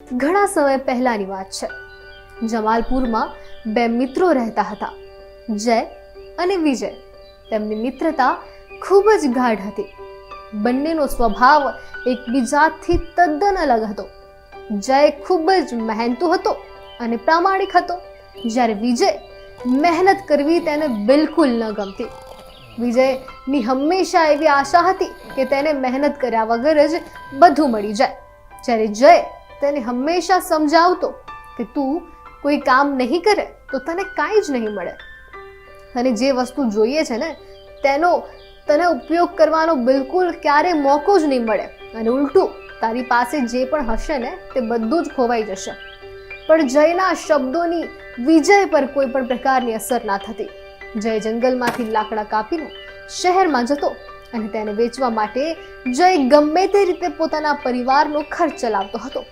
ઘણા સમય પહેલાની વાત છે. જમાલપુરમાં બે મિત્રો રહેતા હતા, જય અને વિજય. તેમની મિત્રતા ખૂબ જ ગાઢ હતી. બંનેનો સ્વભાવ એકબીજાથી તદ્દન અલગ હતો. જય ખૂબ જ મહેનતુ હતો અને પ્રામાણિક હતો, જ્યારે વિજય મહેનત કરવી તેને બિલકુલ ન ગમતી. વિજયની હંમેશા એવી આશા હતી કે તેને મહેનત કર્યા વગર જ બધું મળી જાય, જ્યારે જય તેને હંમેશા સમજાવતો કે તું કોઈ કામ નહીં કરે તો તને કાંઈ જ નહીં મળે. તને જે વસ્તુ જોઈએ છે ને તેનો તને ઉપયોગ કરવાનો બિલકુલ ક્યારે મોકો જ નહીં મળે, અને ઉલટું તારી પાસે જે પણ હશે ને તે બધું જ ખોવાઈ જશે. પણ જયના શબ્દોની વિજય પર કોઈ પણ પ્રકારની અસર ના થતી. જય જંગલમાંથી લાકડા કાપીને શહેરમાં જતો અને તેને વેચવા માટે જય ગમે તે રીતે પોતાના પરિવારનો ખર્ચ ચલાવતો હતો.